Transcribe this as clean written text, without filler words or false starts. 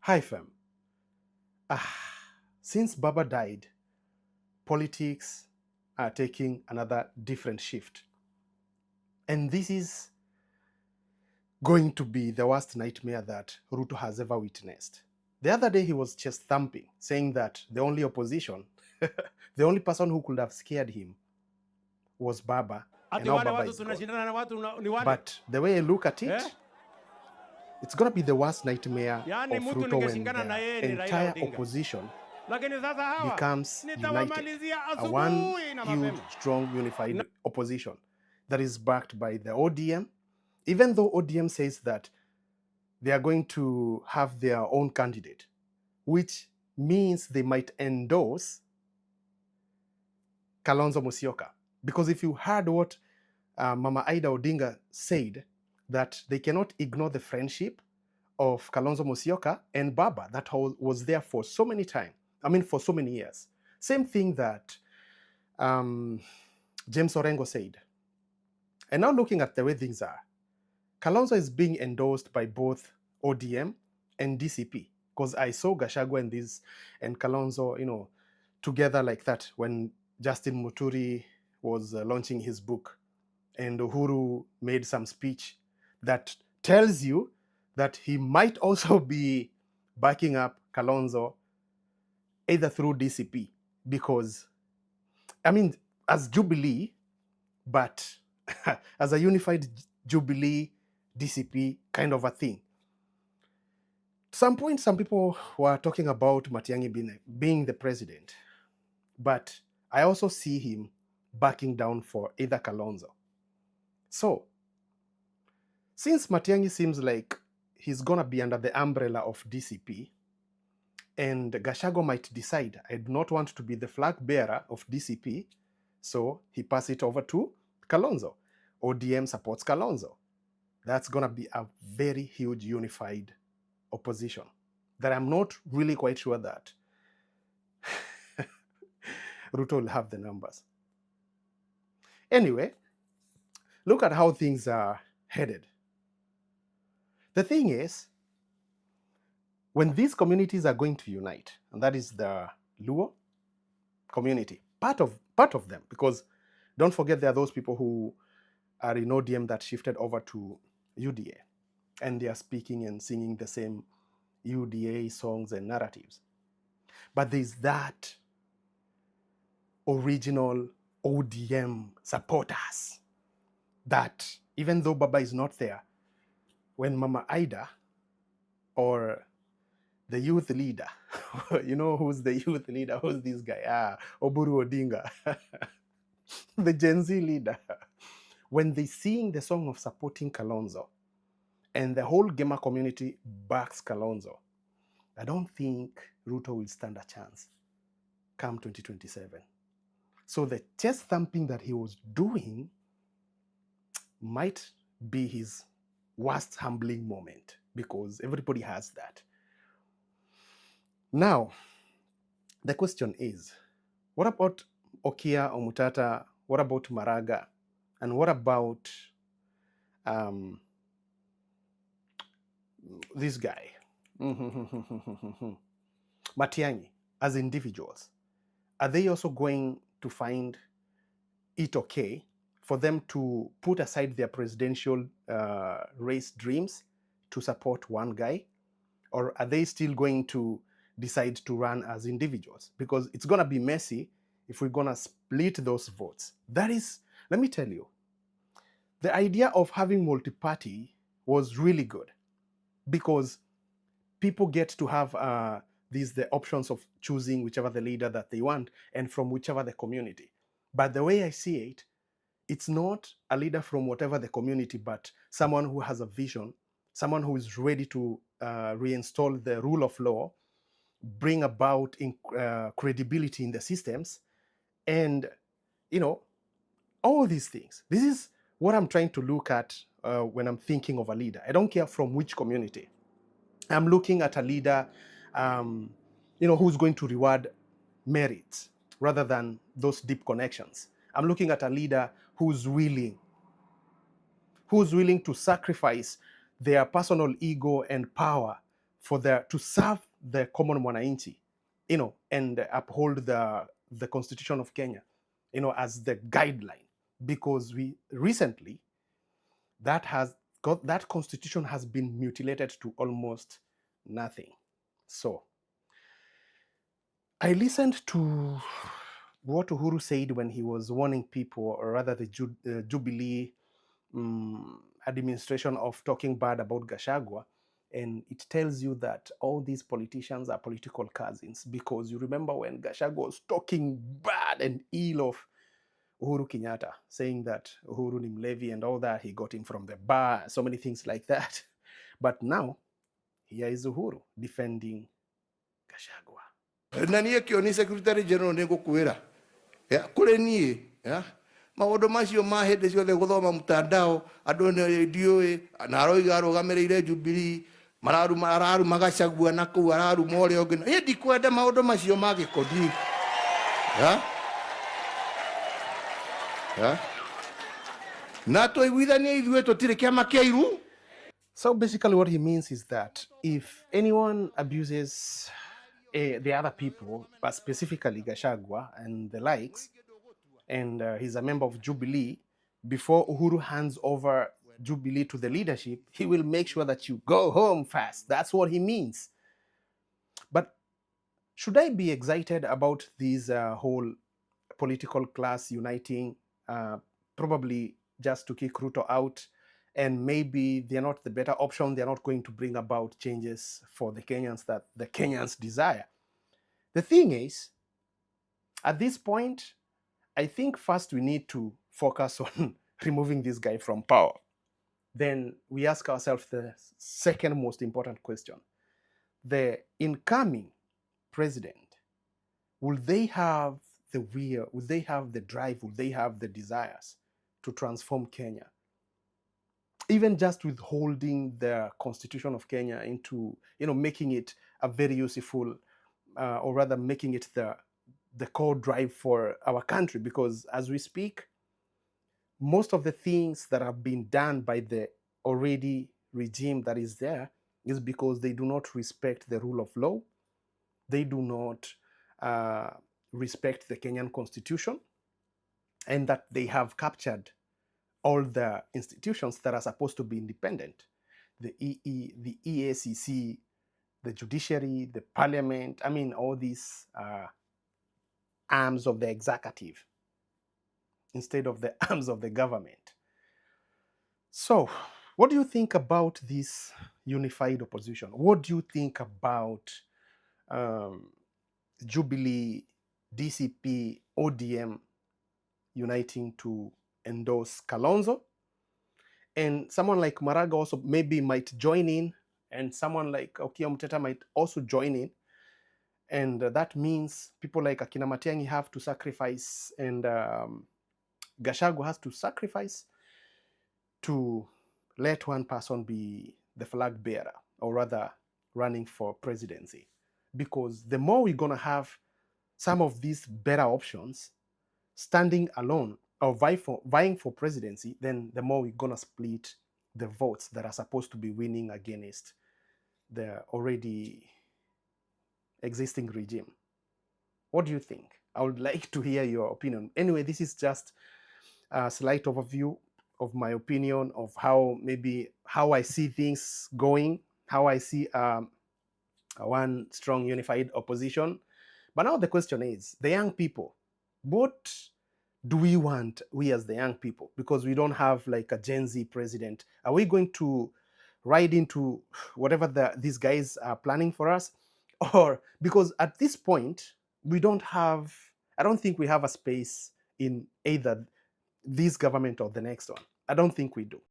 Hi, fam. Since Baba died, politics are taking another different shift. And this is going to be the worst nightmare that Ruto has ever witnessed. The other day, he was chest thumping, saying that the only opposition, the only person who could have scared him was Baba, and now Baba is gone. But the way I look at it, it's going to be the worst nightmare of Ruto when the entire opposition becomes united. One huge, strong, unified opposition that is backed by the ODM, even though ODM says that they are going to have their own candidate, which means they might endorse Kalonzo Musyoka. Because if you heard what Mama Ida Odinga said, that they cannot ignore the friendship of Kalonzo Musyoka and Baba that was there for so many times. For so many years. Same thing that James Orengo said. And now looking at the way things are, Kalonzo is being endorsed by both ODM and DCP. Because I saw Gachagua and Kalonzo, together like that when Justin Muturi was launching his book, and Uhuru made some speech that tells you that he might also be backing up Kalonzo either through DCP, because, as Jubilee, but as a unified Jubilee DCP kind of a thing. At some point, some people were talking about Matiang'i being the president, but I also see him backing down for either Kalonzo. So, since Matiang'i seems like he's gonna be under the umbrella of DCP, and Gachagua might decide, I do not want to be the flag bearer of DCP, so he passes it over to Kalonzo. ODM supports Kalonzo. That's going to be a very huge unified opposition that I'm not really quite sure that Ruto will have the numbers. Anyway, look at how things are headed. The thing is, when these communities are going to unite, and that is the Luo community, part of them, because don't forget there are those people who are in ODM that shifted over to UDA, and they are speaking and singing the same UDA songs and narratives. But there's that original ODM supporters that even though Baba is not there, when Mama Ida or the youth leader, you know who's the youth leader? Who's this guy? Oburu Odinga, the Gen Z leader. When they sing the song of supporting Kalonzo and the whole gamer community backs Kalonzo, I don't think Ruto will stand a chance come 2027. So the chest thumping that he was doing might be his worst humbling moment, because everybody has that. Now, the question is, what about Okia, Omutata? What about Maraga? And what about this guy, Matiang'i, as individuals? Are they also going to find it okay for them to put aside their presidential race dreams to support one guy? Or are they still going to decide to run as individuals? Because it's going to be messy if we're going to split those votes. That is, let me tell you, the idea of having multi-party was really good, because people get to have the options of choosing whichever the leader that they want and from whichever the community. But the way I see it, it's not a leader from whatever the community, but someone who has a vision, someone who is ready to reinstall the rule of law, bring about credibility in the systems, and all these things. This is what I'm trying to look at when I'm thinking of a leader. I don't care from which community. I'm looking at a leader, who's going to reward merits rather than those deep connections. I'm looking at a leader who's willing to sacrifice their personal ego and power to serve the common mwananchi, and uphold the Constitution of Kenya, as the guideline, because we recently that constitution has been mutilated to almost nothing. So I listened to what Uhuru said when he was warning people, or rather the Jubilee administration, of talking bad about Gachagua. And it tells you that all these politicians are political cousins, because you remember when Gachagua was talking bad and ill of Uhuru Kenyatta, saying that Uhuru ni mlevi and all that, he got him from the bar, so many things like that. But now, here is Uhuru defending Gachagua. Na niä kä o nä secretary general nä ngå kwä ra kå rä niä maå macio ma hä ndä ciothe gå thoma mtandao andå nä ndiå na aroiga arå rä ire Jubilee araruma Gachagua na kå u araruma å rä a å ngä ä ndikwenda maå macio ma gä kodi na tå iguithanie ithuä tå tirä kä ama kä airu. So basically what he means is that if anyone abuses the other people, but specifically Gachagua and the likes, and he's a member of Jubilee, before Uhuru hands over Jubilee to the leadership, he will make sure that you go home fast. That's what he means. But should I be excited about this whole political class uniting, probably just to kick Ruto out, and maybe they're not the better option, they're not going to bring about changes for the Kenyans that the Kenyans desire? The thing is, at this point, I think first we need to focus on removing this guy from power. Then we ask ourselves the second most important question. The incoming president, will they have the will, will they have the drive, will they have the desires to transform Kenya? Even just withholding the Constitution of Kenya into, making it a very useful, or rather making it the core drive for our country, because as we speak, most of the things that have been done by the already regime that is there is because they do not respect the rule of law. They do not respect the Kenyan Constitution, and that they have captured all the institutions that are supposed to be independent. The EACC, the judiciary, the parliament, all these arms of the executive instead of the arms of the government. So, what do you think about this unified opposition? What do you think about Jubilee, DCP, ODM uniting to endorse Kalonzo? And someone like Maraga also maybe might join in, and someone like Okiya Muteta might also join in. And that means people like Akina Matiang'i have to sacrifice, and Gachagua has to sacrifice to let one person be the flag bearer, or rather running for presidency. Because the more we're going to have some of these better options standing alone or vying for presidency, then the more we're going to split the votes that are supposed to be winning against the already existing regime. What do you think? I would like to hear your opinion. Anyway, this is just a slight overview of my opinion of how I see things going, how I see one strong unified opposition. But now the question is, the young people, what do we want, we as the young people? Because we don't have like a Gen Z president. Are we going to ride into whatever these guys are planning for us? Or because at this point, I don't think we have a space in either this government or the next one. I don't think we do.